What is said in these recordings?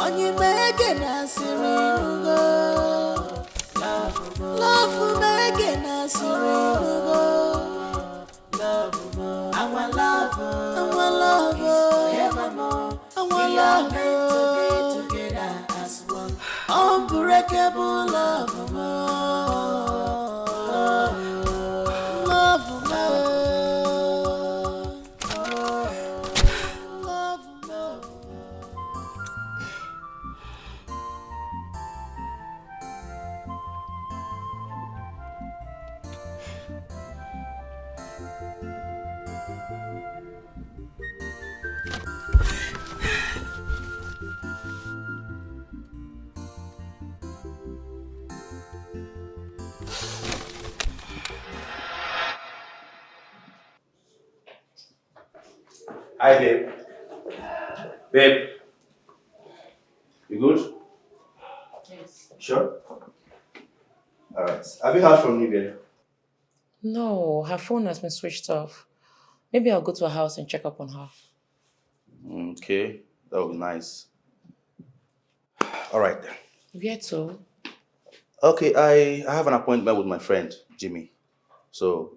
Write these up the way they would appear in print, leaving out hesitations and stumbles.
Onye mege na sirirugo. Love mege na sirirugo. Our love, forevermore. We are meant to be together as one. Unbreakable love, love, Hi, babe. Babe, you good? Yes. Sure? Alright. Have you heard from Nivea? No, her phone has been switched off. Maybe I'll go to her house and check up on her. Okay, that would be nice. Alright then. Where to? Okay, I have an appointment with my friend, Jimmy. So,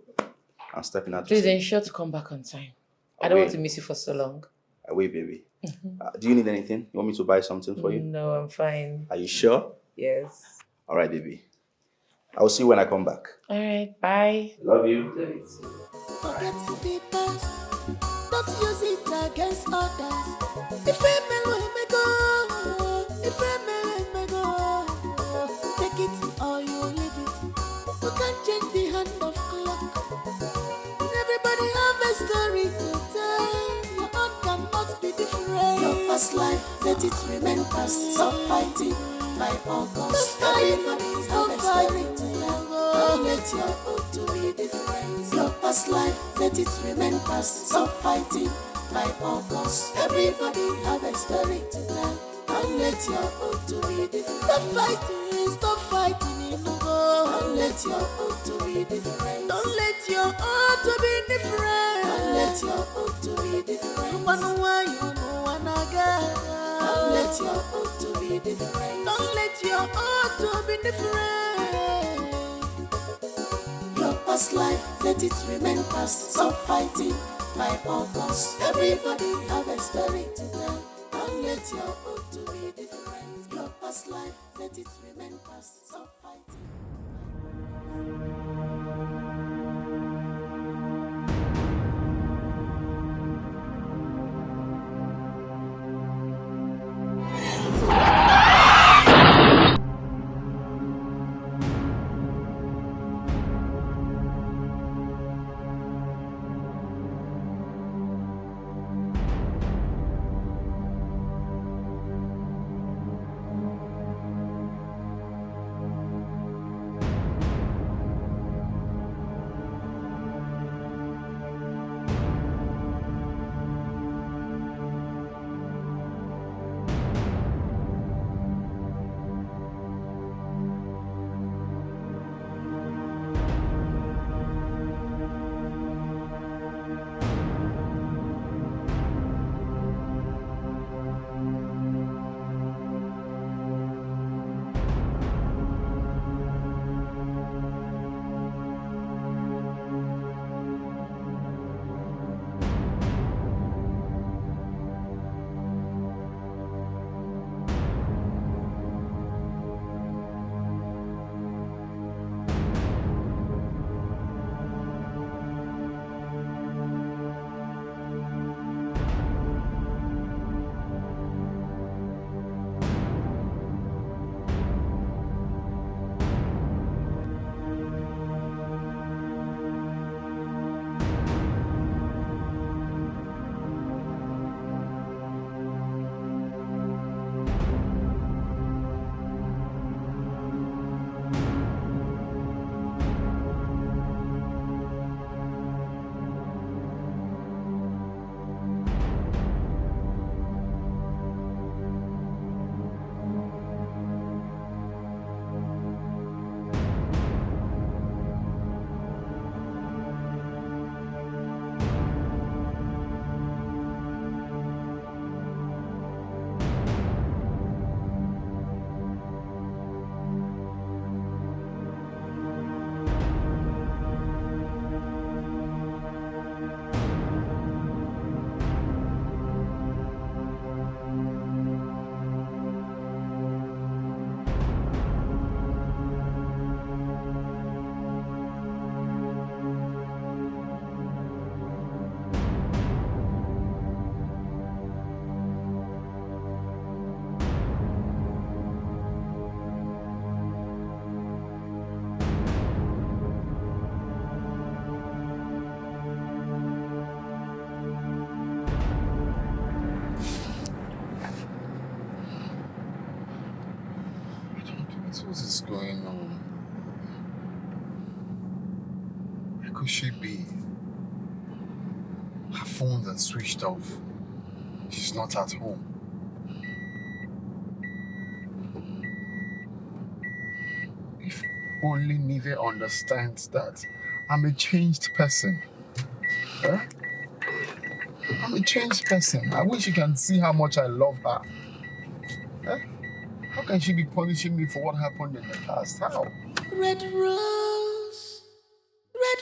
I'm stepping out to Please see. ensure to come back on time. I don't want to miss you for so long. Away, baby. Do you need anything? You want me to buy something for you? No, I'm fine. Are you sure? Yes. Alright, baby. I will see you when I come back. Alright, bye. Love you. Love you too. forget the past. Don't use it against others. If I may go, if I may go, take it or you leave it. You can't change the hand of clock. Everybody have a story to tell. Your own cannot be different. Your past life, let it remain past. Stop fighting by all costs. Everybody have a story to tell. Don't let your own to be different. Your past life, let it remain past. Stop fighting by all costs. Everybody have a story to tell. Don't let your own to be different. Stop fighting, Inugo. Don't let your own to be different. Don't let your own to be different. Don't let your own to be different. Don't let your own to be different. Don't let your own to be different. Your past life, let it remain past. Stop fighting by all costs. Everybody have a story to tell. Don't let your own to be different. Your past life, let it remain past. Stop fighting. What is going on? Where could she be? Her phones are switched off. She's not at home. If only Nive understands that I'm a changed person. Huh? I'm a changed person. I wish you can see how much I love her. Huh? How can she be punishing me for what happened in the past? How? Red rose, red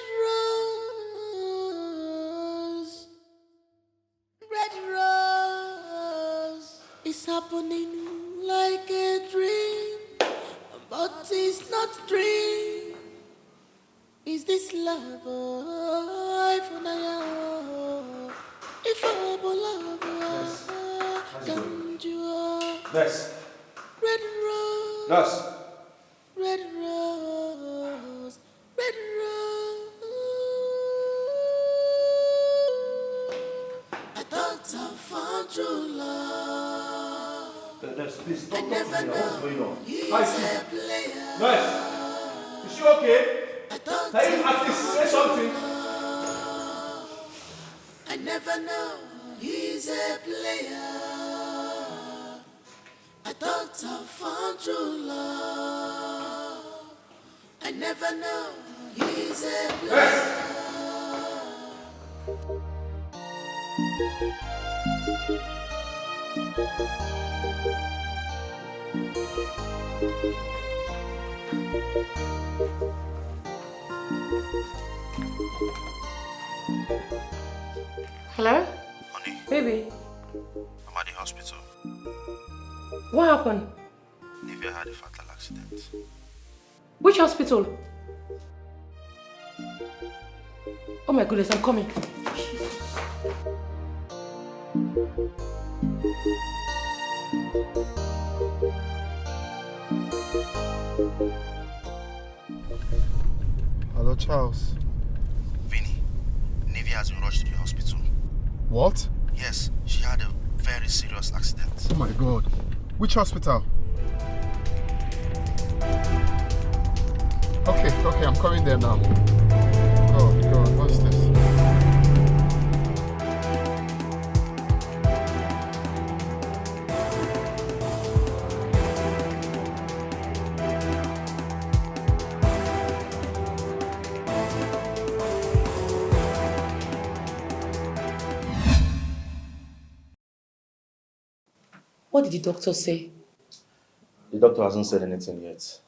rose, red rose. It's happening like a dream, but it's not dream. Is this love? If I love, can you? Nurse. Red rose. Nurse. Red rose, red rose. I thought I found true love. Nurse, please I don't never talk to me. What's going know on? he's Hi, a player. Nurse. Is she okay? I thought Can you at least say something? I never know he's a player. I thought I found true love. I never know he's a player. Hello? Honey, Baby, I'm at the hospital. what happened? Nivea had a fatal accident. Which hospital? Oh my goodness, I'm coming. Hello, Charles. Vinny, Nivea has been rushed to the hospital. What? Yes, she had a very serious accident. Oh my God. Which hospital? Okay, I'm coming there now. God, what's this? What did the doctor say? The doctor hasn't said anything yet.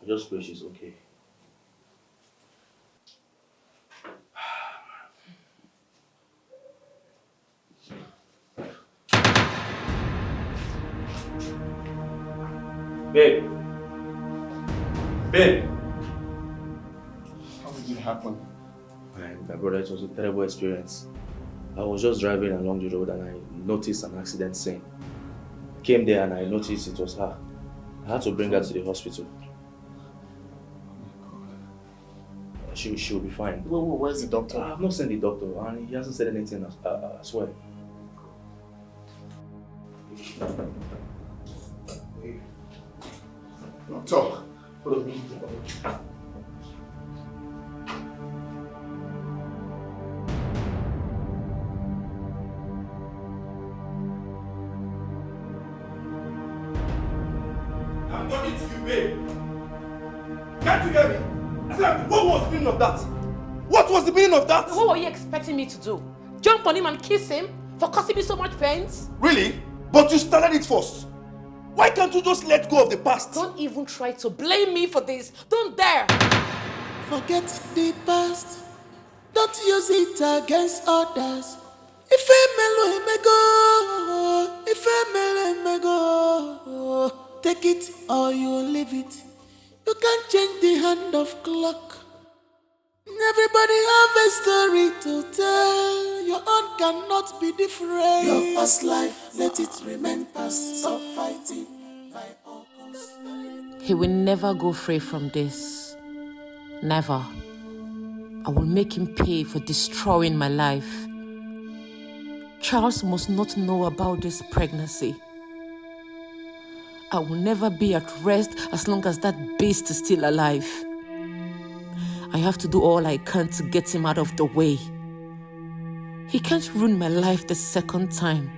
I just pray she's okay. Babe. How did it happen? My brother, it was a terrible experience. I was just driving along the road and I noticed an accident scene. I came there and I noticed it was her. I had to bring her to the hospital. She will be fine. Where's the doctor? I have not seen the doctor and he hasn't said anything as well. Doctor. I'm talking to you, babe. Can't you hear me? I said, what was the meaning of that? What was the meaning of that? What were you expecting me to do? Jump on him and kiss him for causing me so much pains? Really? But you started it first. Why can't you just let go of the past? Don't even try to blame me for this. Don't dare. Forget the past. Don't use it against others. If a mellow may go, if a mellow may go, take it or you leave it. You can't change the hand of clock. Everybody have a story to tell. Your own cannot be different. Your past life, let it remain past. Stop fighting. He will never go free from this. Never. I will make him pay for destroying my life. Charles must not know about this pregnancy. I will never be at rest as long as that beast is still alive. I have to do all I can to get him out of the way. He can't ruin my life the second time.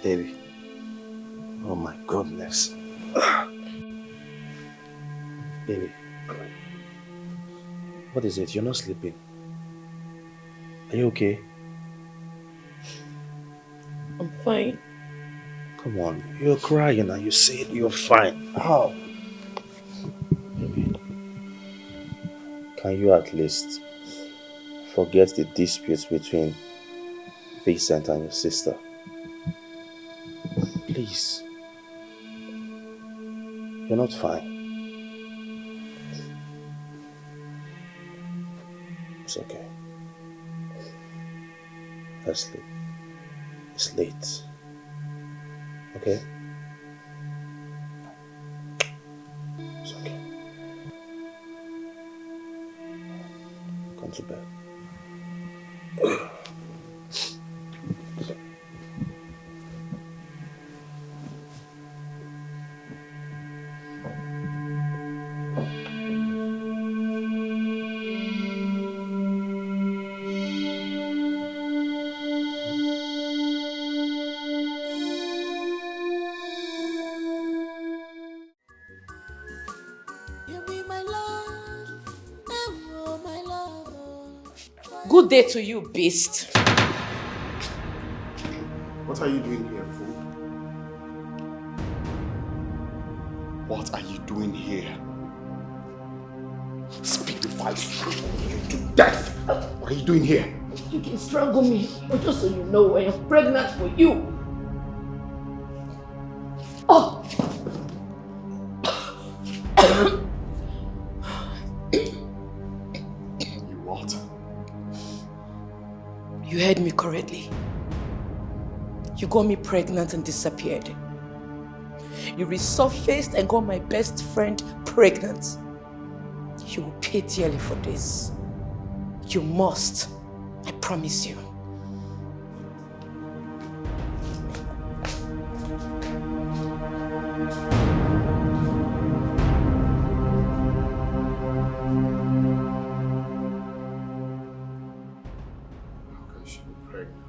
Baby. Oh my goodness. Baby. What is it? You're not sleeping. Are you okay? I'm fine. Come on. You're crying and you said you're fine. How? Baby. Can you at least forget the disputes between Vincent and your sister? Please. You're not fine. It's okay. Let's sleep. It's late. Okay? It's okay. Come to bed. You be my love, oh my love. Good day to you, beast. What are you doing here, fool? What are you doing here? Speak before I strangle you to death! What are you doing here? You can strangle me, but just so you know, I am pregnant for you. Oh! You what? You heard me correctly. You got me pregnant and disappeared. You resurfaced and got my best friend pregnant. You will pay dearly for this. You must. I promise you. How can she be pregnant?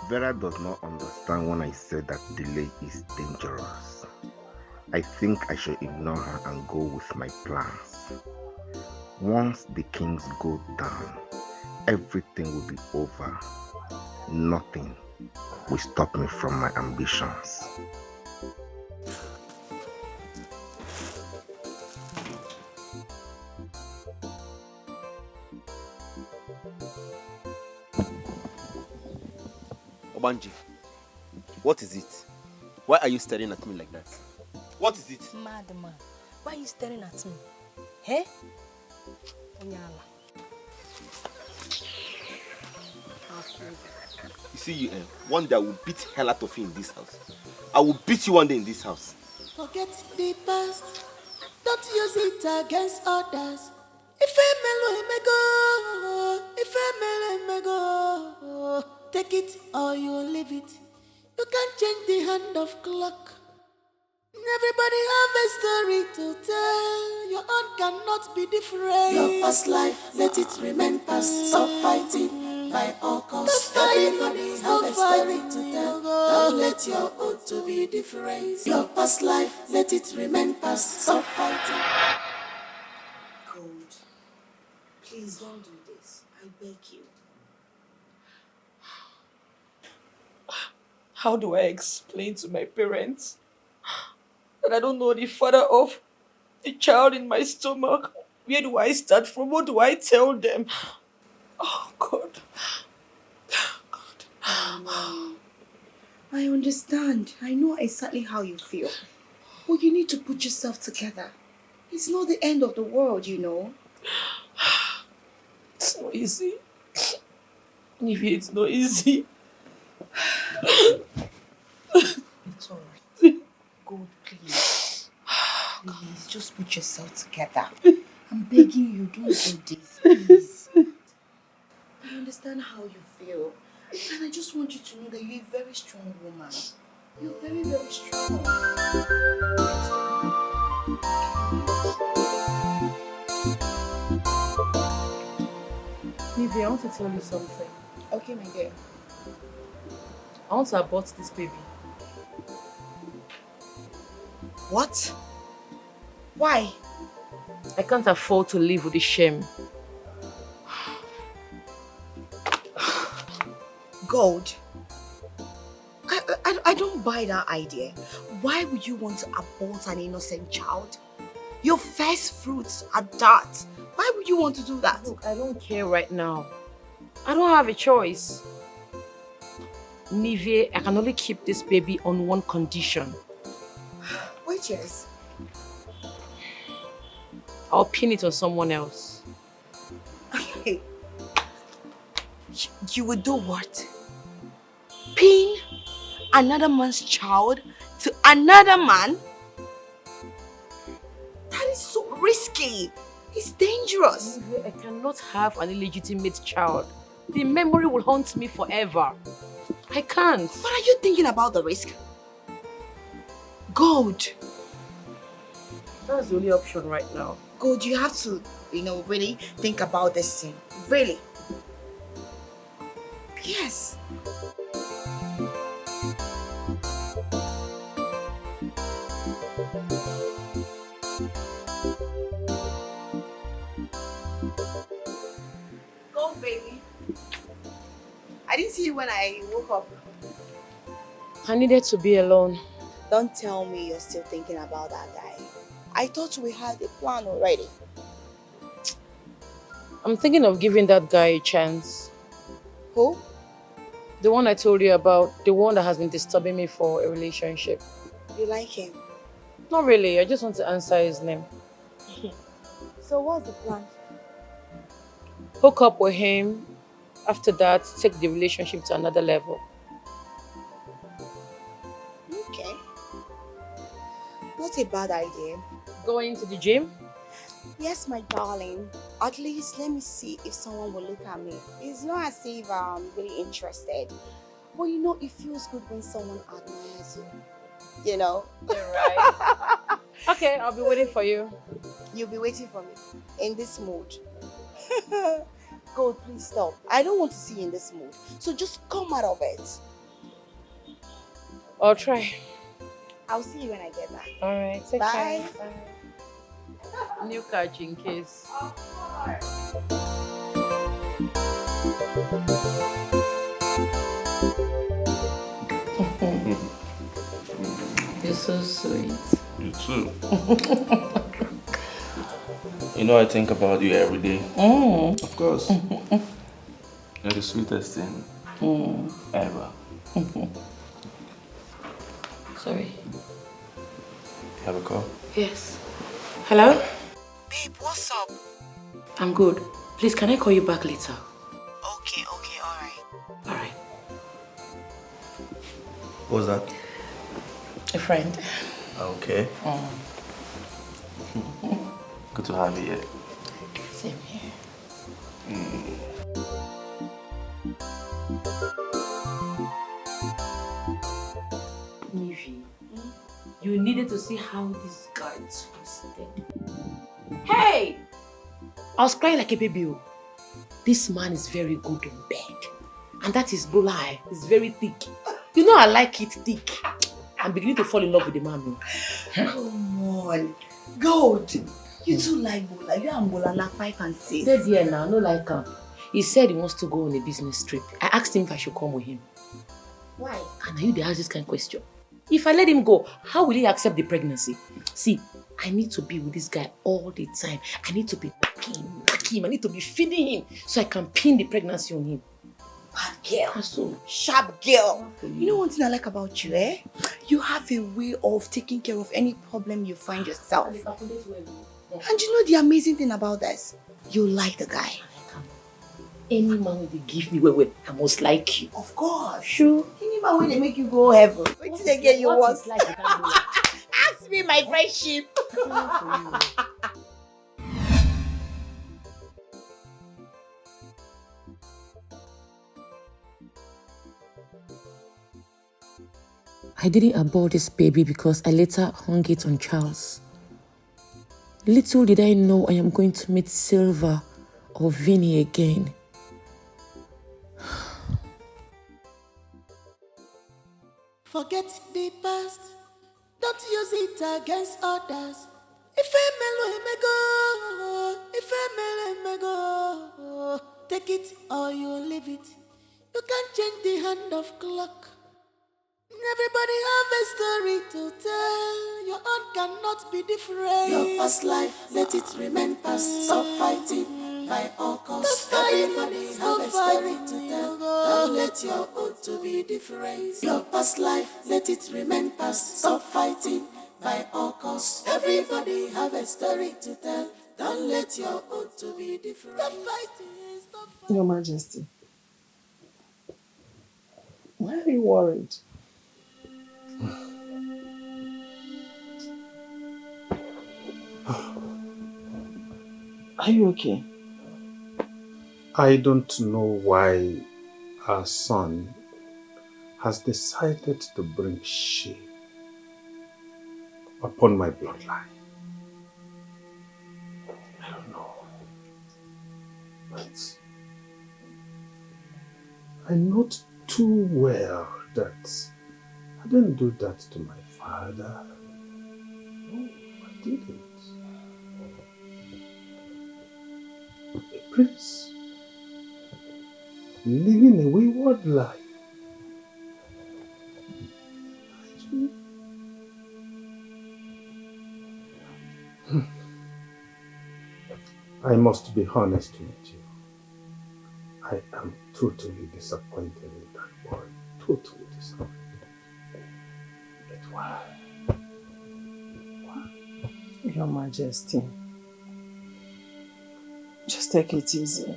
Vera does not understand when I said that delay is dangerous. I think I should ignore her and go with my plans. Once the kings go down, everything will be over. Nothing will stop me from my ambitions. Obanji, what is it? Why are you staring at me like that? What is it? Madman, why are you staring at me? Hey? Onyala. You see you, one day I will beat hell out of you in this house. I will beat you one day in this house. Forget the past. Don't use it against others. If a mellow may go, if a mellow may go, take it or you leave it. You can't change the hand of clock. Everybody have a story to tell. Your own cannot be different. Your past life, let it remain past. Stop fighting by all costs. Everybody have a story to tell. Don't let your own to be different. Your past life, let it remain past. Stop fighting. Gold, please don't do this. I beg you. How do I explain to my parents that I don't know the father of the child in my stomach? Where do I start from? What do I tell them? Oh, God. I understand. I know exactly how you feel. But you need to put yourself together. It's not the end of the world, you know. It's not easy. Maybe it's not easy. It's alright. God, please. Please, just put yourself together. I'm begging you, don't do this, please. I understand how you feel. And I just want you to know that you're a very strong woman. You're very, very strong. Maybe I want to tell you something. Okay, my dear. I want to abort this baby. What? Why? I can't afford to live with the shame. God, I don't buy that idea. Why would you want to abort an innocent child? Your first fruits are that. Why would you want to do that? Look, I don't care right now. I don't have a choice. Nive, I can only keep this baby on one condition. Which is? I'll pin it on someone else. Okay. You would do what? Pin another man's child to another man? That is so risky. It's dangerous. Nive, I cannot have an illegitimate child. The memory will haunt me forever. I can't. But are you thinking about the risk? God. That's the only option right now. God, you have to, really think about this thing. Really. Yes. Go, baby. I didn't see you when I woke up. I needed to be alone. Don't tell me you're still thinking about that guy. I thought we had a plan already. I'm thinking of giving that guy a chance. Who? The one I told you about, the one that has been disturbing me for a relationship. You like him? Not really, I just want to answer his name. So what's the plan? Hook up with him. After that, take the relationship to another level. Okay. Not a bad idea. Going to the gym? Yes, my darling. At least let me see if someone will look at me. It's not as if I'm really interested. But it feels good when someone admires you. You're right. Okay, I'll be waiting for you. You'll be waiting for me in this mood. God, please stop. I don't want to see you in this mood. So just come out of it. I'll try. I'll see you when I get back. Alright, take Bye. care. Bye. New catch in case. You're so sweet. You too. I think about you every day. Of course. You're the sweetest thing ever. Sorry. You have a call? Yes. Hello? Babe, what's up? I'm good. Please, can I call you back later? Okay, alright. Alright. What was that? A friend. Okay. Good to have you here. Same here. Nivi, you needed to see how this guy twisted. Hey! I was crying like a baby. This man is very good in bed. And that is bulai. It's very thick. I like it thick. I'm beginning to fall in love with the man. Come on. God. You too like Bola. You and Bola na 5 and 6. Stay there now, no like him. He said he wants to go on a business trip. I asked him if I should come with him. Why? And are you there ask this kind of question? If I let him go, how will he accept the pregnancy? See, I need to be with this guy all the time. I need to be knocking. him. I need to be feeding him so I can pin the pregnancy on him. Bad girl. So, Sharp girl. You know one thing I like about you, eh? You have a way of taking care of any problem you find yourself. And you know the amazing thing about this? You like the guy. any man they give me well, I must like you. Of course. Sure. Any man when they make you go heaven. What did they get you once? Like Ask me my friendship. I didn't abort this baby because I later hung it on Charles. Little did I know I am going to meet Silver or Vinny again. Forget the past, don't use it against others. If a me go, take it or you leave it. You can't change the hand of clock. Everybody have a story to tell. Your own cannot be different. Your past life, let it remain past. Stop fighting by all costs. Everybody have a story to tell. Don't let your own to be different. Your past life, let it remain past. Stop fighting by all costs. Everybody have a story to tell. Don't let your own to be different. Stop fighting. Stop fighting. Your Majesty, why are you worried? Are you okay? I don't know why our son has decided to bring shame upon my bloodline. I don't know. But I know too well that I didn't do that to my father. No, I didn't. A prince living a wayward life. I must be honest with you. I am totally disappointed in that boy. Totally disappointed. But why? Why? Your Majesty, just take it easy.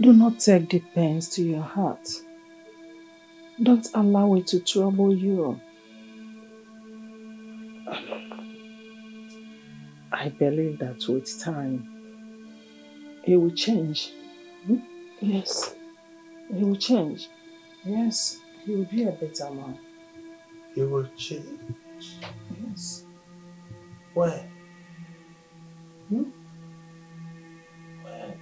Do not take the pains to your heart. Don't allow it to trouble you. I believe that with time, he will change. Yes, he will change. Yes, he will be a better man. He will change. Yes. Why? Hmm? Why?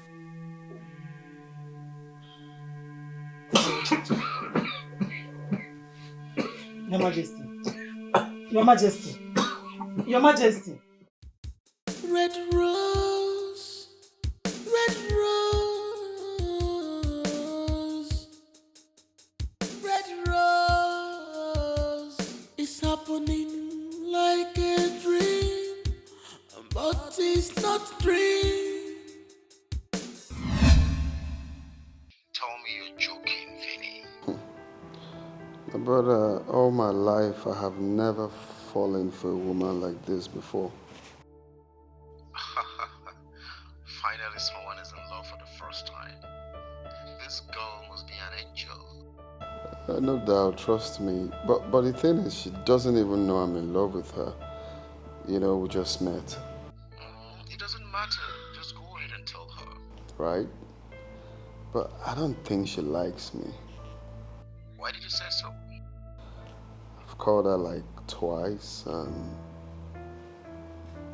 Your Majesty. Your Majesty. Your Majesty. Red rose, red rose, red rose. It's happening like a dream, but it's not a dream. Tell me you're joking, Vinny. But all my life I have never fallen for a woman like this before. Finally someone is in love for the first time. This girl must be an angel. No doubt, trust me. But the thing is, she doesn't even know I'm in love with her. You know, we just met. It doesn't matter. Just go ahead and tell her. Right? But I don't think she likes me. Why did you say so? I've called her like twice and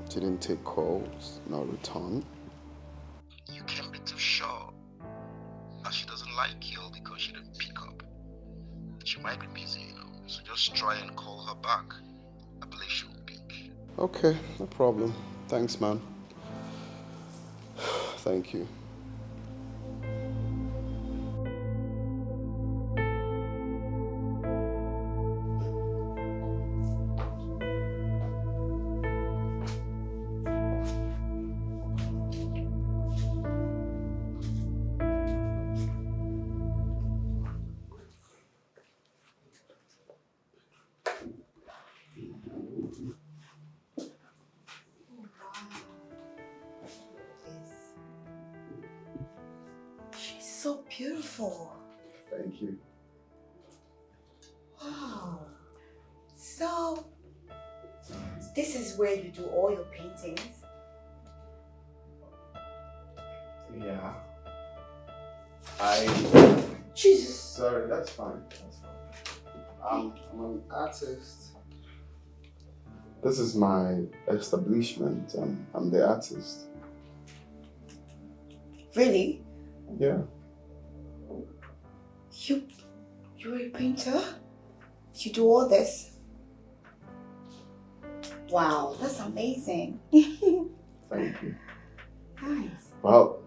she didn't take calls, not return. You can't be too sure that she doesn't like you because she didn't pick up. She might be busy, you know, so just try and call her back. I believe she'll pick. Okay, no problem. Thanks, man. Thank you. so beautiful. Thank you. Wow. So, this is where you do all your paintings? Yeah. Jesus. Sorry, that's fine. That's fine. I'm an artist. This is my establishment. I'm the artist. Really? Yeah. You're a painter? You do all this? Wow, that's amazing. Thank you. Nice. Well,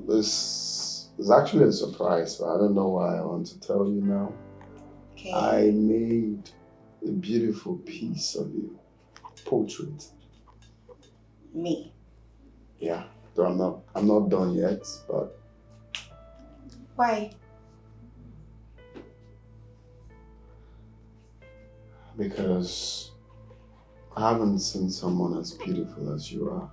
this is actually a surprise, but I don't know why I want to tell you now. Okay. I made a beautiful piece of you. Portrait. Me? Yeah. Though I'm not done yet, but Why? because I haven't seen someone as beautiful as you are.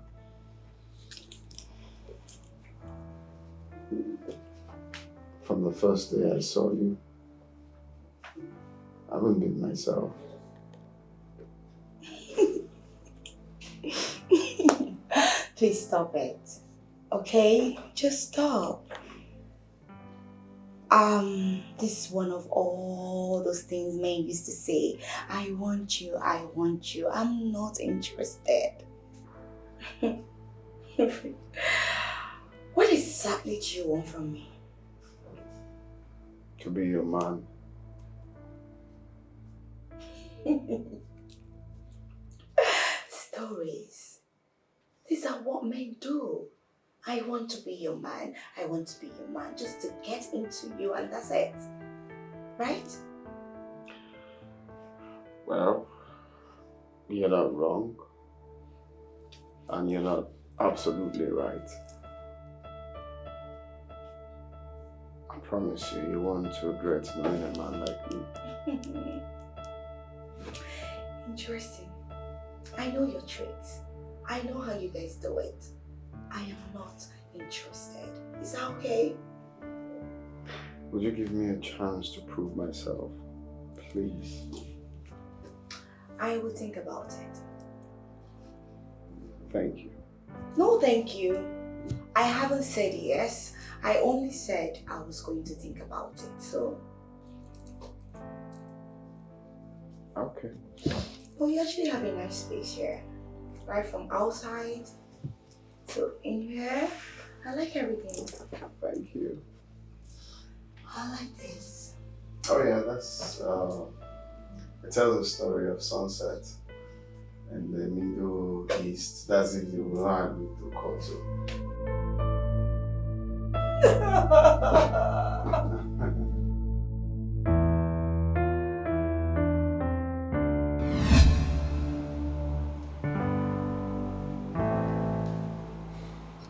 From the first day I saw you, I haven't been myself. Please stop it. Okay? Just stop. This is one of all those things men used to say. I want you, I want you. I'm not interested. What exactly do you want from me? To be your man. Stories. These are what men do. I want to be your man. I want to be your man just to get into you, and that's it. Right? Well, you're not wrong. And you're not absolutely right. I promise you, you won't regret knowing a man like me. Interesting. I know your tricks. I know how you guys do it. I am not interested. Is that okay? Would you give me a chance to prove myself? Please. I will think about it. Thank you. No, thank you. I haven't said yes. I only said I was going to think about it, so. Okay. But you actually have a nice space here. Right from outside to in here. I like everything. Thank you. I like this. Oh yeah, that's, it tells the story of sunset in the Middle East. That's in the land with the culture.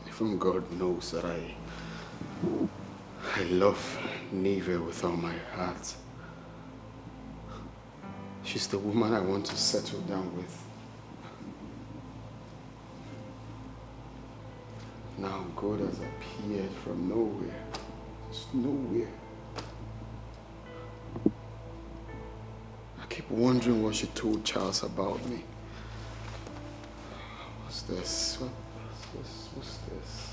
Even God knows that I love Neve with all my heart. She's the woman I want to settle down with. Now God has appeared from nowhere. Just nowhere. I keep wondering what she told Charles about me. What's this? What's this?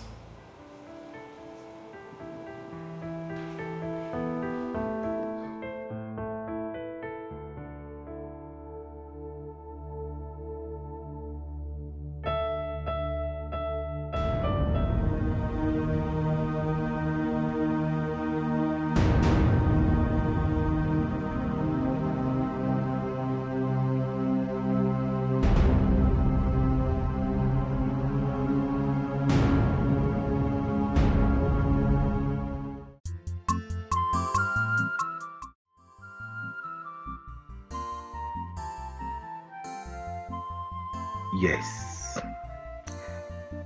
Yes,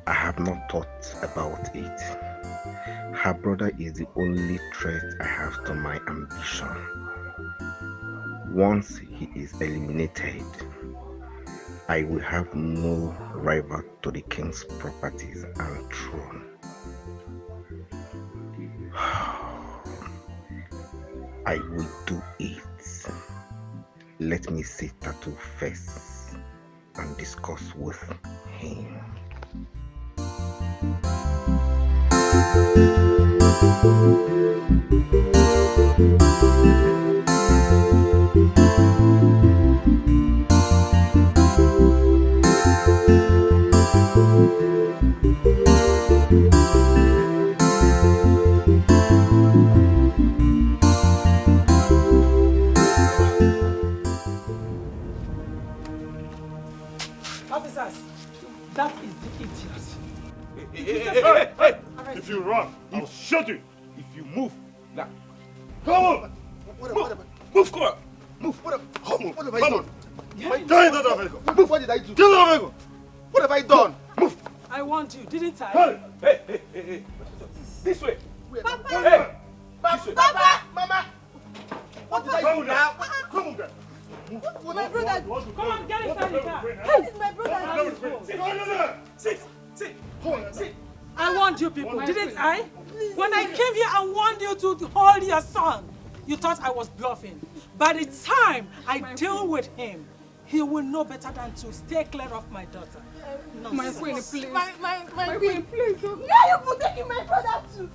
I have not thought about it. Her brother is the only threat I have to my ambition. Once he is eliminated, I will have no rival to the king's properties and throne. I will do it. Let me see Tattoo first and discuss with him. Officers, that is the idiot. Hey! If you run, I'll shoot you. If you move, now. Come on! Move, come on! Move! What have I done? What did I do? What have I done? Move! I warned you, didn't I? Hey! This way! Papa! Hey! Papa! Mama! What did I do now? Come on, girl! My brother! Come on, get inside the car! How did my brother? Sit! I warned you people, didn't I? When I came here and warned you to hold your son, you thought I was bluffing. By the time I deal with him, he will know better than to stay clear of my daughter. My queen, please. My queen, please. Now you're protecting my brother too.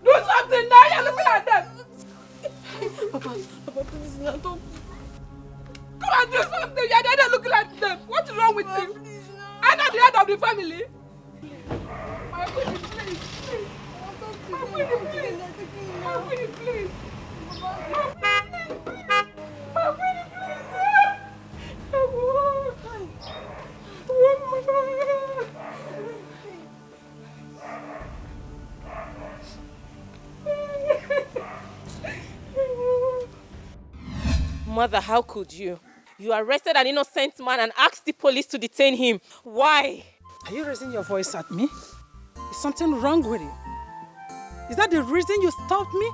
Do something now, you're looking at them. Papa, please, now don't. Come and do something, you're there looking at them. What's wrong with you? I'm not the head of the family. My queen, please. My queen, please. My queen, please. My queen, Mother, how could you? You arrested an innocent man and asked the police to detain him. Why? Are you raising your voice at me? Is something wrong with you? Is that the reason you stopped me?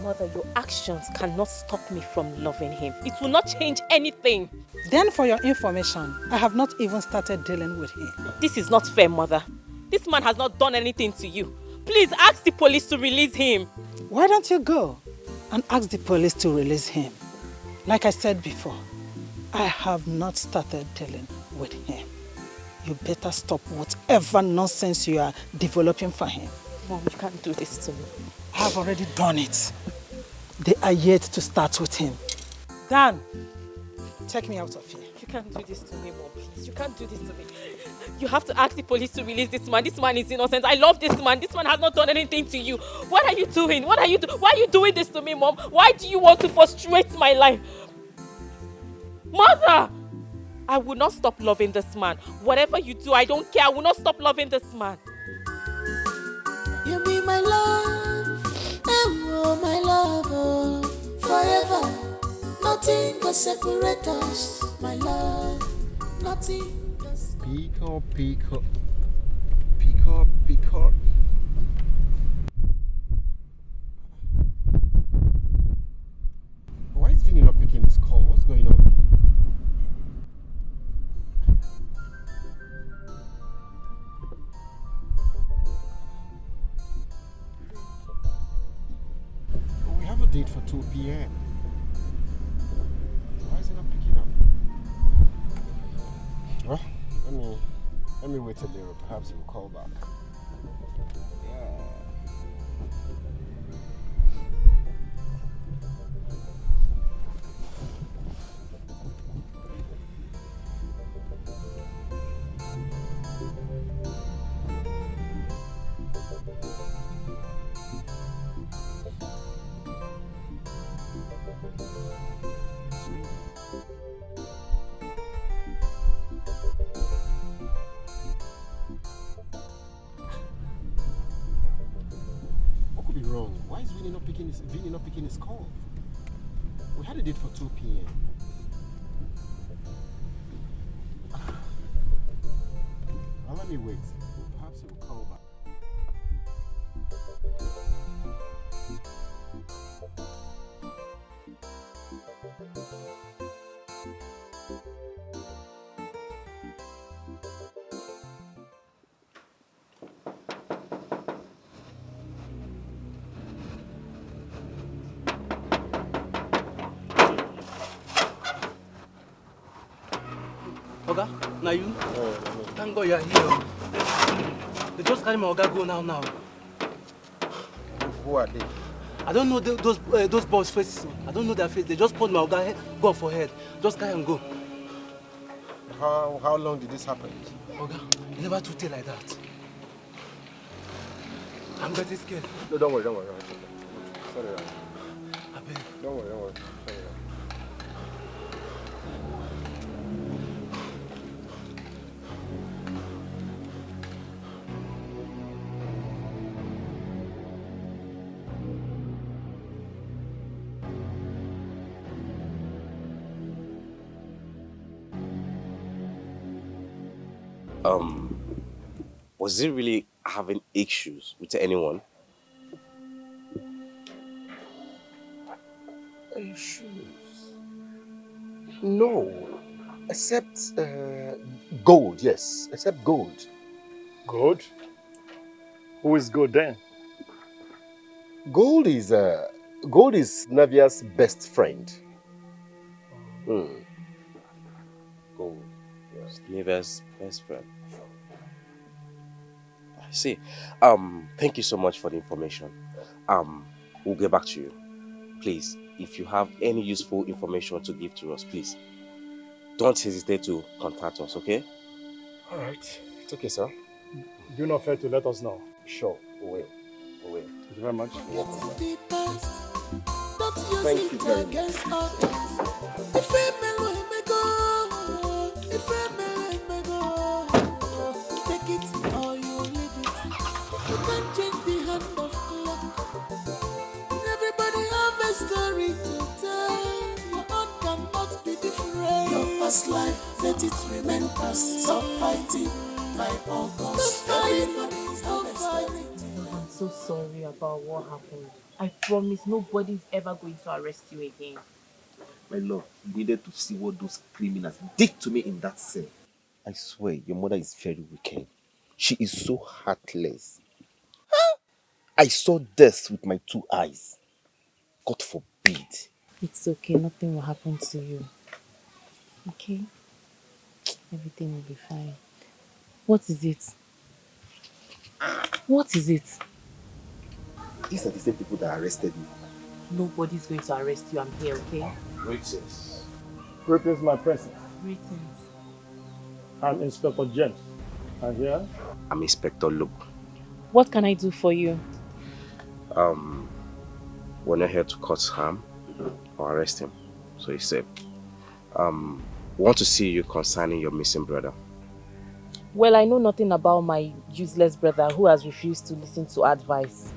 Mother, your actions cannot stop me from loving him. It will not change anything. Then for your information, I have not even started dealing with him. This is not fair, Mother. This man has not done anything to you. Please ask the police to release him. Why don't you go and ask the police to release him? Like I said before, I have not started dealing with him. You better stop whatever nonsense you are developing for him. Mom, you can't do this to me. I have already done it. They are yet to start with him. Dan, take me out of here. You can't do this to me, Mom, please. You can't do this to me. You have to ask the police to release this man. This man is innocent. I love this man. This man has not done anything to you. What are you doing? Why are you doing this to me, Mom? Why do you want to frustrate my life? Mother! I will not stop loving this man. Whatever you do, I don't care. I will not stop loving this man. You be my love, oh my love, oh, forever. Nothing can separate us, my love. Nothing. Pico. Why is Vinny not picking his call? What's going on? We have a date for 2 p.m. Why is he not picking up? Well, let me wait a little. Perhaps he will call back. Yeah. Wrong. Why is Vinny not picking his call? We had a date for 2 p.m. Well, let me wait. Perhaps he will call back. Oga, now you? Thank God you're here. They just carry my Oga go now. Who are they? I don't know those boys' faces. I don't know their face. They just put my Oga gun for head. Just carry and go. How long did this happen? Oga, you never to tell like that. I'm getting scared. No, don't worry. Sorry. I beg. Don't worry. Sorry. Was he really having issues with anyone? Issues? No. Except gold, yes. Except gold. Gold? Who is Gold then? Gold is Navia's best friend. Gold. Yes. Neva's best friend. I see. Thank you so much for the information. We'll get back to you. Please, if you have any useful information to give to us, please don't hesitate to contact us, okay? All right. It's okay, sir. Do not fail to let us know. Sure, we will. Thank you very much. Thank you very much. Take it or you leave it. You can't change the hand of clock. Everybody have a story to tell. Your own cannot be different. Your past life, let it remain past. Stop fighting, my August. Stop fighting. I'm so sorry about what happened. I promise nobody's ever going to arrest you again. My love, you needed to see what those criminals did to me in that cell. I swear, your mother is very wicked. She is so heartless. I saw death with my 2 eyes. God forbid. It's okay, nothing will happen to you. Okay? Everything will be fine. What is it? What is it? These are the same people that arrested me. Nobody's going to arrest you. I'm here, okay? Greetings. Greetings, my princess. Greetings. I'm Inspector James. And here? I'm Inspector Luke. What can I do for you? We're not here to cause harm or arrest him. So he said, we want to see you concerning your missing brother. Well, I know nothing about my useless brother who has refused to listen to advice.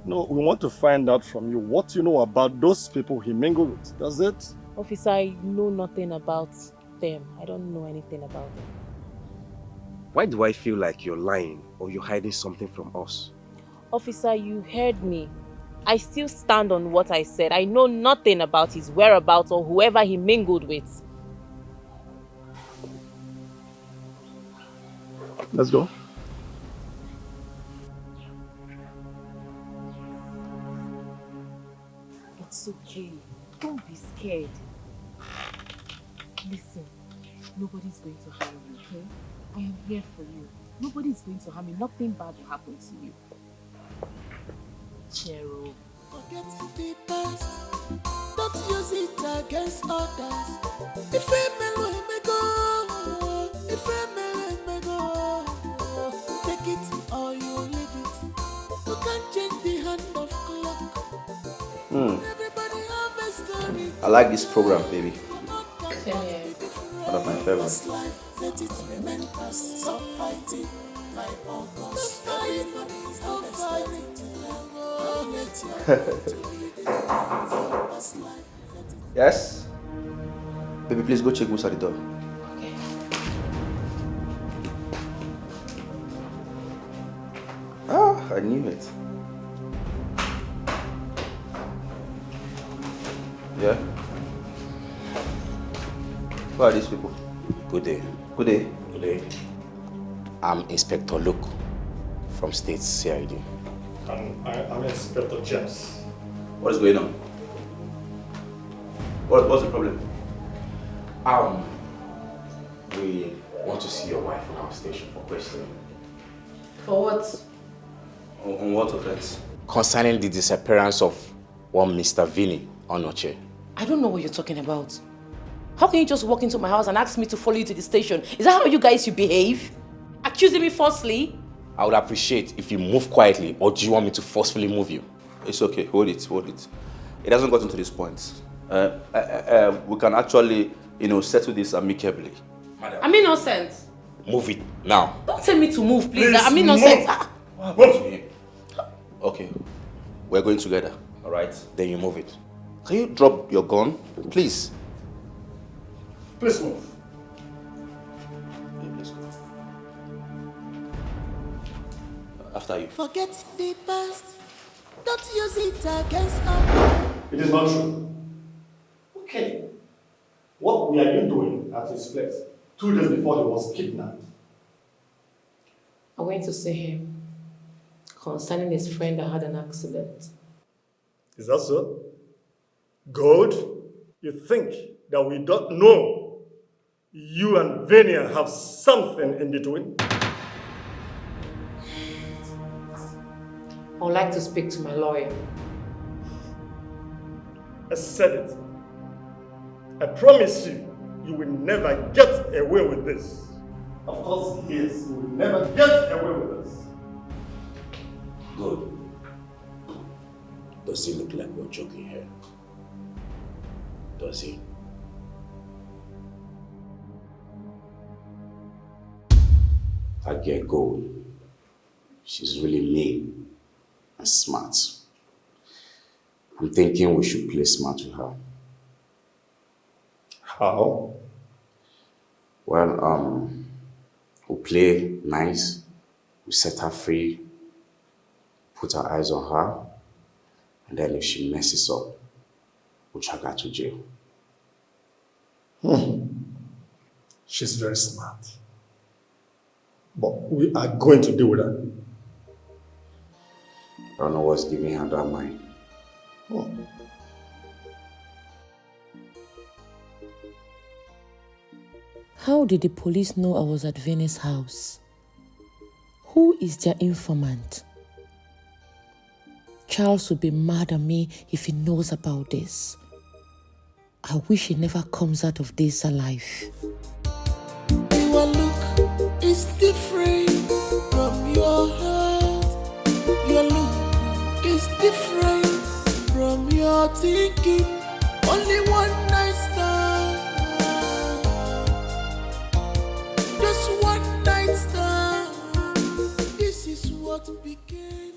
No, we want to find out from you what you know about those people he mingled with. That's it? Officer, I know nothing about them. I don't know anything about them. Why do I feel like you're lying or you're hiding something from us? Officer, you heard me. I still stand on what I said. I know nothing about his whereabouts or whoever he mingled with. Let's go. It's okay. Don't be scared. Listen, nobody's going to harm you, okay? I am here for you. Nobody's going to harm you. Nothing bad will happen to you. Cheer up. Forget the past. Don't use it against others. If a man may go, take it or you leave it. You can't change the hand of clock. Everybody have a story. I like this program, baby. Yeah. One of my favorites. Let it remain past. Stop fighting, my August. Stop fighting. Yes? Baby, please go check who's at the door. Okay. Ah, I knew it. Yeah? Who are these people? Good day. Good day. Good day. I'm Inspector Luke from State CID. I'm Inspector James. What is going on? What's the problem? We want to see your wife in our station for questioning. For what? On what offense? Concerning the disappearance of one Mr. Vinny Onoche. I don't know what you're talking about. How can you just walk into my house and ask me to follow you to the station? Is that how you guys should behave? Accusing me falsely? I would appreciate if you move quietly, or do you want me to forcefully move you? It's okay, hold it. It hasn't gotten to this point. We can actually, settle this amicably. I'm innocent. Move it now. Don't tell me to move, please. Please I'm innocent. move. What happened to him? Okay, we're going together, all right? Then you move it. Can you drop your gun, please? Please move. Yeah, let's go. After you. Forget the past. Don't use it against us. It is not true. Okay. What were you doing at his place 2 days before he was kidnapped? I went to see him concerning his friend that had an accident. Is that so? Good. You think that we don't know you and Vania have something in between? I would like to speak to my lawyer. I said it. I promise you, you will never get away with this. Of course, yes, you will never get away with this. Good. Does it look like we're joking here? Does it? I get gold. She's really mean and smart. I'm thinking we should play smart with her. How? Well, we'll play nice, we set her free, put our eyes on her, and then if she messes up, we'll drag her to jail. She's very smart. But we are going to deal with her. I don't know what's giving her that mind. How did the police know I was at Vinny's house? Who is their informant? Charles would be mad at me if he knows about this. I wish he never comes out of this alive. Your look is different from your heart. Your look is different from your thinking. Only one night stand. Just one night stand. This is what became.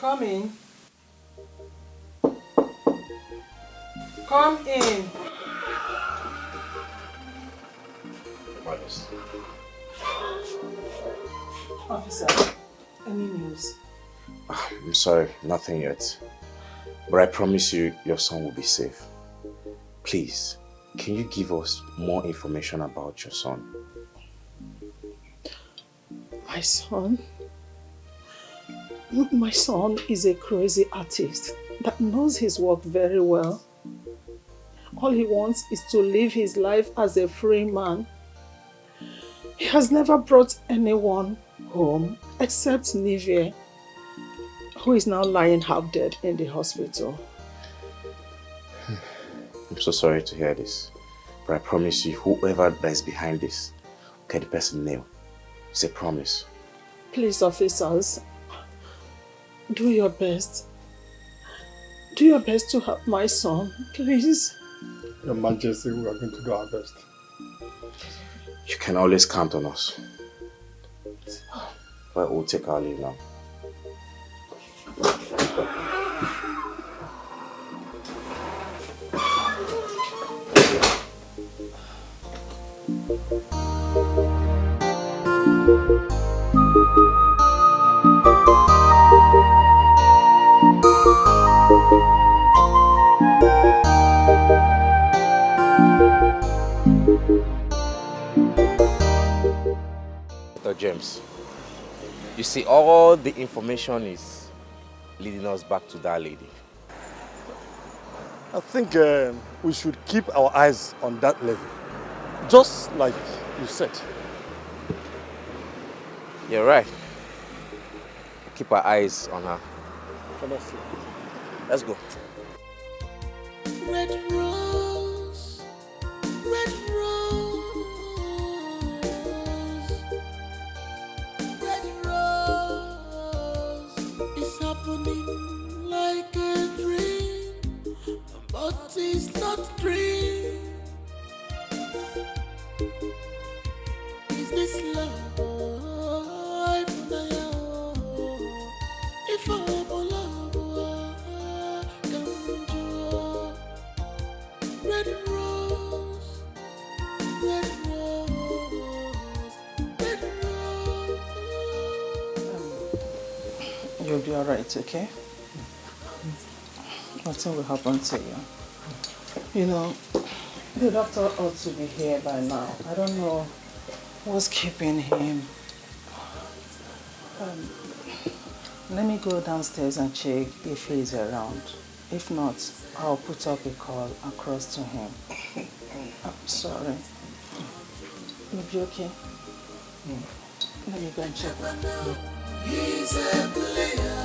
Come in. Come in. Officer, any news? I'm sorry, nothing yet. But I promise you, your son will be safe. Please, can you give us more information about your son? My son? My son is a crazy artist that knows his work very well. All he wants is to live his life as a free man. He has never brought anyone home except Nivea, who is now lying half dead in the hospital. I'm so sorry to hear this, but I promise you, whoever that is behind this, will get the person nailed. It's a promise. Please, officers, do your best. Do your best to help my son, please. Your Majesty, we are going to do our best. You can always count on us. Well, we'll take our leave now. Dr. James, you see, all the information is leading us back to that lady. I think we should keep our eyes on that lady. Just like you said. You're right. Keep our eyes on her. Honestly. Let's go. Red rose, red rose, red rose. It's happening like a dream, but it's not a dream. Is this love? If I love, red rose, red rose, red rose. You'll be alright, okay? Nothing will happen to you. You know, the doctor ought to be here by now. I don't know what's keeping him. Let me go downstairs and check if he's around. If not, I'll put up a call across to him. I'm sorry. You'll be okay? Let me go and check. He's a player.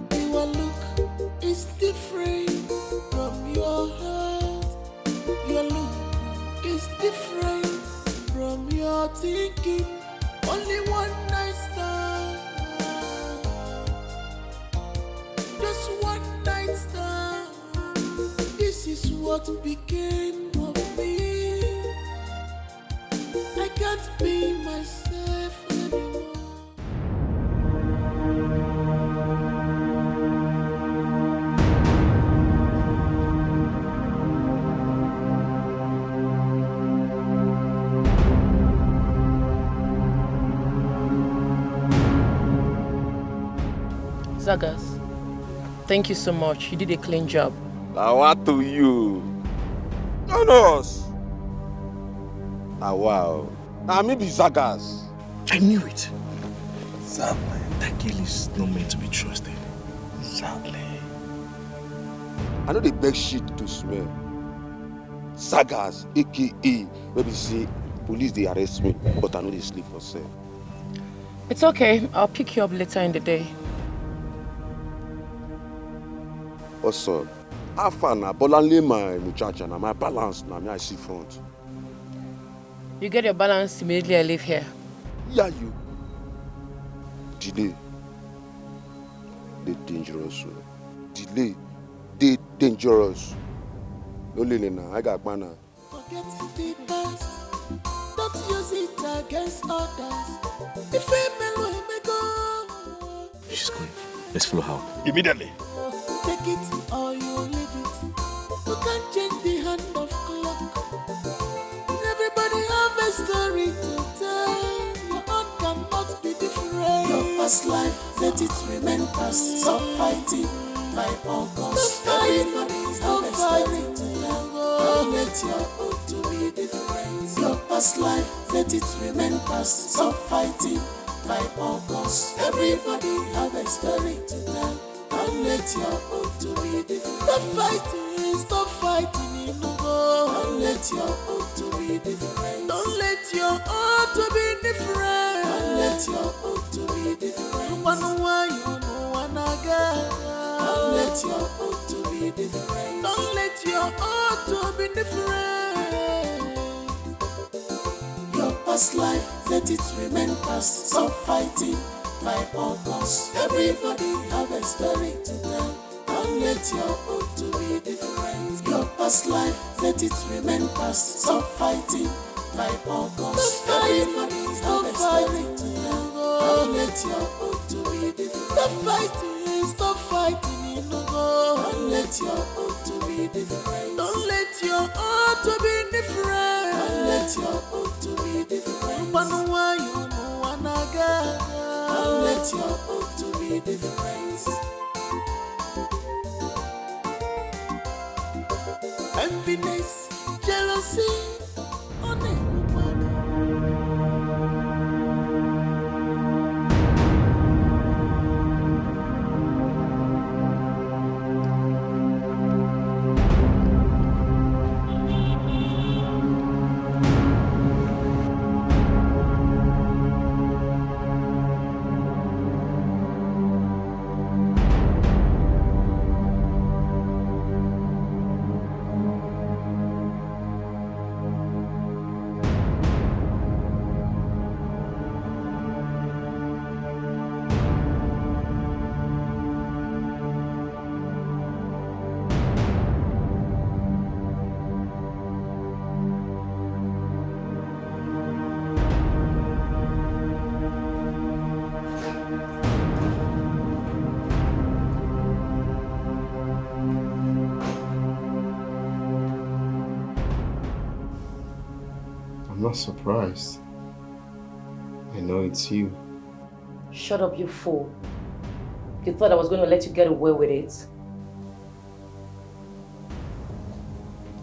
Your look is different from your heart. Your look is different from your thinking. Only one night stand. Just one night stand. This is what became of me. I can't be myself anymore. Zagas, thank you so much. You did a clean job. Now what to you? No, us. Now wow. Now me be Zagas. I knew it. That girl is not meant to be trusted. Sadly. I know they beg shit to smell. Zagas, aka, maybe say police they arrest me, but I know they sleep for sale. It's okay. I'll pick you up later in the day. What's up? How far now? Bolanle my muchacha na my balance na me I see front. You get your balance immediately I leave here. Yeah, you. Delay. They dangerous. Delay. They dangerous. No lele na. I got mana. Forget the past. Don't use it against others. If a mellow may go. She's going. Let's follow her. Immediately. Take it or you leave it. You can't change the hand of clock. Everybody have a story to tell. Your own cannot be different. Your past life, let it remain past. Stop fighting my August. Everybody's have a story to tell. Don't let your own to be different. Your past life, let it remain past. Stop fighting my August. Everybody have a story to tell. Don't let your own to be different. Stop fighting, in the go. Don't let your own to be different. Don't let your own to be different. Don't let your own to be different. You wanna why you know one again. Don't let your own to be different. Don't let your own to be different. Your past life, let it remain past. Stop fighting my August. Everybody have a story to tell. Don't let your own to be different. Your past life, let it remain past. Stop fighting my August. Everybody have a story to tell. Don't let your own to be different. Stop fighting, in the go. Don't let your own to be different. Don't let your own to be different. Don't let your own to be different. You wanna why you know one again. Don't let your own to be different. Enviness, jealousy, not surprised. I know it's you. Shut up, you fool. You thought I was going to let you get away with it?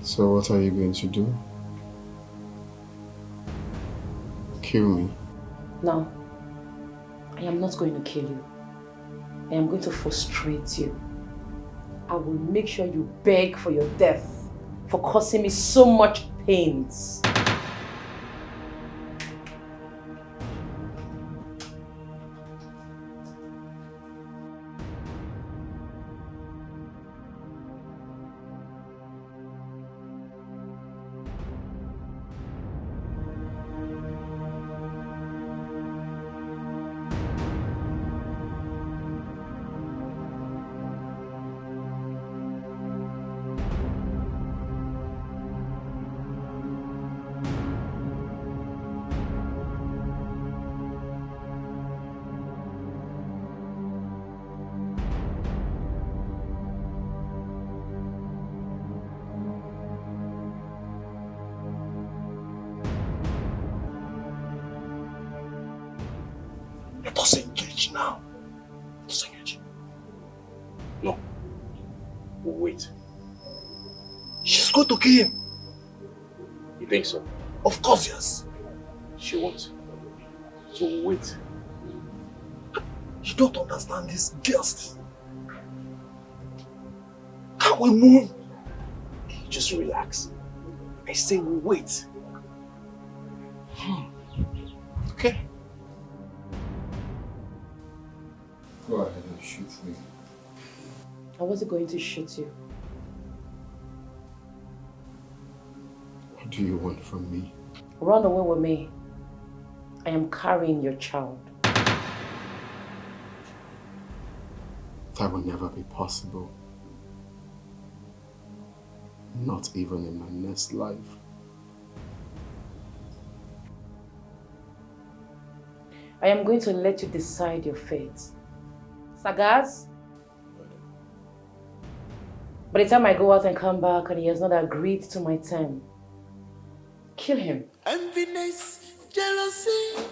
So what are you going to do? Kill me? No. I am not going to kill you. I am going to frustrate you. I will make sure you beg for your death for causing me so much pains. Let us engage now. Let us engage. No. Wait. She's going to kill him. You think so? Of course, yes. She won't. So wait. You don't understand this girls. Can we move? Just relax. I say wait. Okay. Go ahead and shoot me. I wasn't going to shoot you. What do you want from me? Run away with me. I am carrying your child. That will never be possible. Not even in my next life. I am going to let you decide your fate. Sagaz? By the time I go out and come back and he has not agreed to my term, kill him. Enviness, jealousy,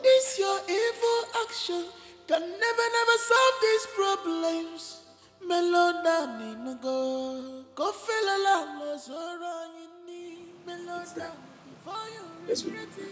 this your evil action can never solve these problems. Melodani no go feel alone, so you need melodani before you regret it.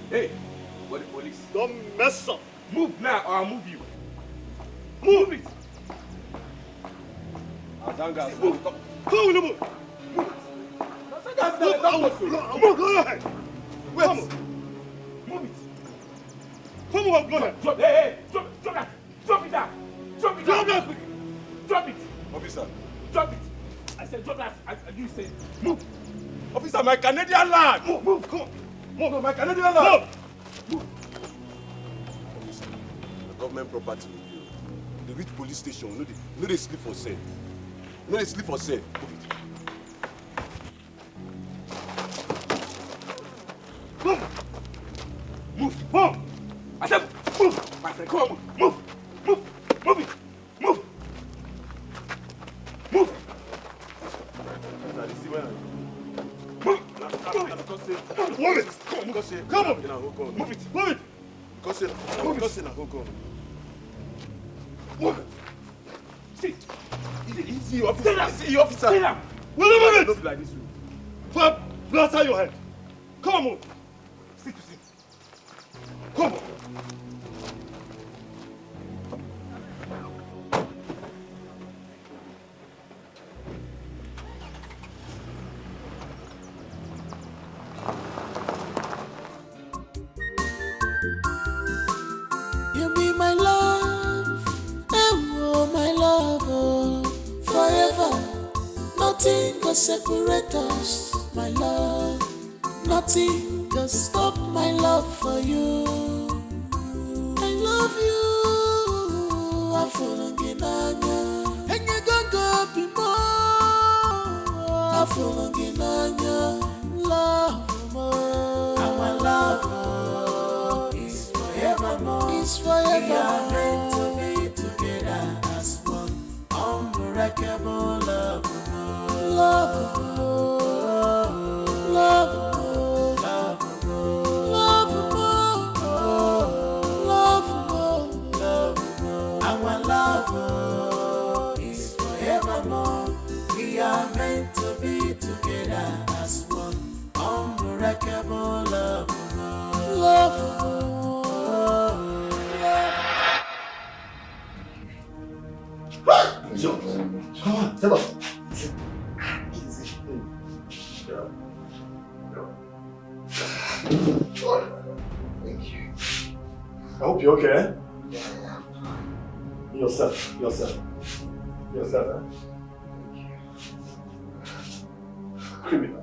Hey, what the police? Don't mess up. Move now or I'll move you. Move it. Azanga, move. Come on, move. Move, go ahead. Wait. Move it. Come on, go ahead. Drop, hey, drop that. Drop it down. Drop it down. Drop that. Drop it. Officer. Drop it. I said drop that. You said move. Officer, my Canadian lad. Move, come on. Move, my Canadian lad. Move. Officer, the government property with you. The reach police station, no they sleep for sale. No they sleep for sale. Move it. Move. Move. I said move. My friend, come on, move. Move. Move it. Move. Move. Move it. Come on. Move it. Move it. Move it. See. Easy, officer. Easy, officer. Sit down. Will you move it? Don't be like this. Blast out your head. Come on, move. Sit. Come on. Nothing can separate us, my love. Nothing can stop my love for you. I love you. I fall again. And you don't go be more. I fall again. Love more. Our love is forevermore. It's forever. We are meant to be together as one. Unbreakable love. Love. Love. Our love is forevermore. We are meant to be together as one. Unbreakable love. Love. Come on, stand up. Easy. Thank you. I hope you're okay. Yourself, huh? Criminal.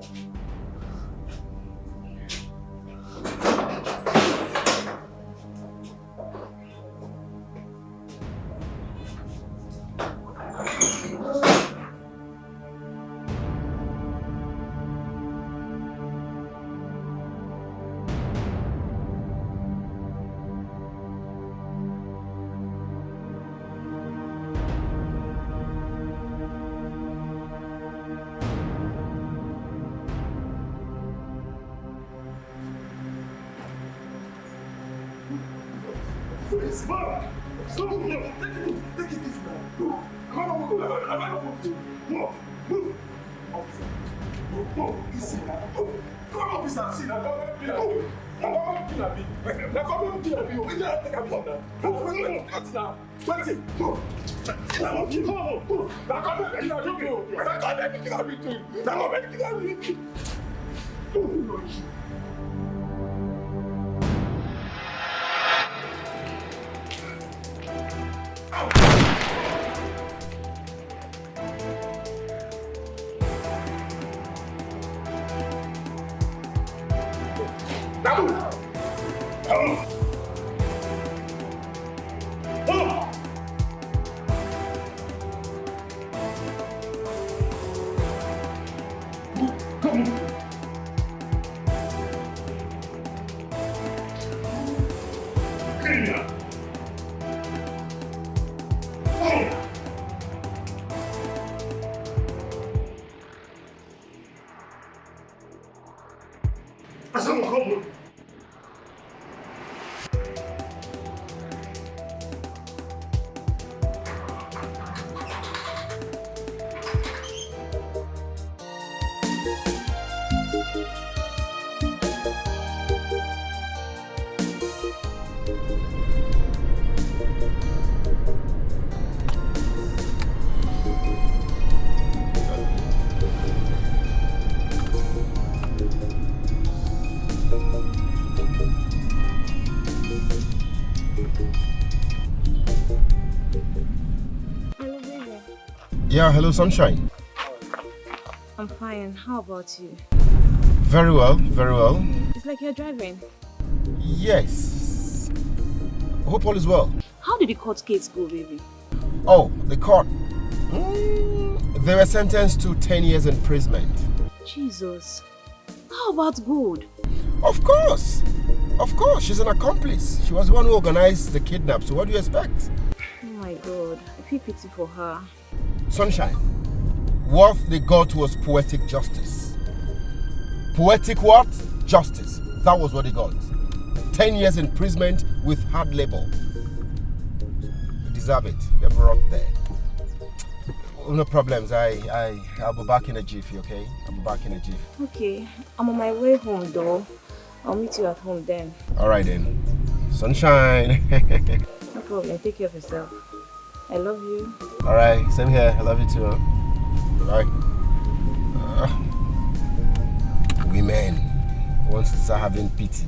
Yeah, hello, Sunshine. I'm fine. How about you? Very well, very well. It's like you're driving. Yes. Hope all is well. How did the court case go, baby? Oh, the court. They were sentenced to 10 years imprisonment. Jesus. How about Gold? Of course. Of course, she's an accomplice. She was the one who organized the kidnap, so what do you expect? Oh my God. I feel pity for her. Sunshine, what they got was poetic justice. Poetic what? Justice. That was what they got. 10 years imprisonment with hard labor. You deserve it. They brought there. No problems. I'll be back in a jiffy, okay? I'll be back in a jiffy. Okay. I'm on my way home, though. I'll meet you at home then. Alright then. Sunshine. No problem. Take care of yourself. I love you. Alright, same here. I love you too. Huh? Bye. Women wants to start having pity.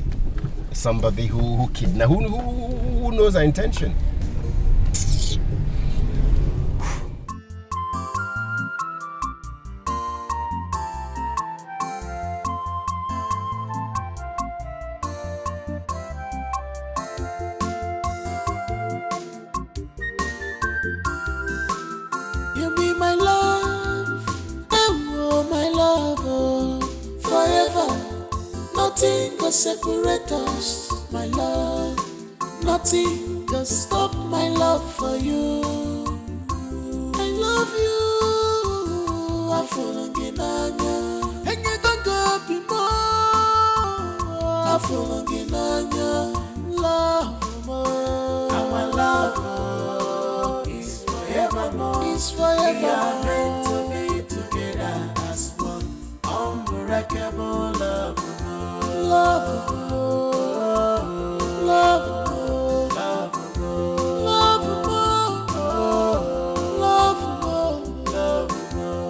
Somebody who kidnapped, who knows her intention. go separate us, my love. Nothing can stop my love for you. I love you. I'm falling anya. And you don't go be more. I'm falling anya. Love more. Our love is forevermore. It's forever. We are meant to be together as one. Unbreakable love. Love. Love.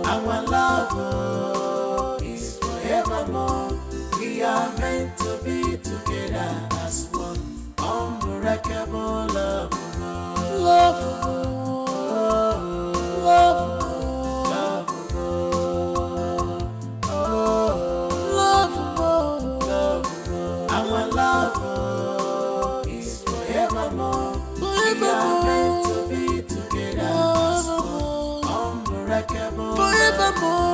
Our love is forevermore. We are meant to be together as one. Unbreakable love. Love. Love. Love. Love. Our love is forevermore. We are meant to be together as one. Unbreakable. Forevermore.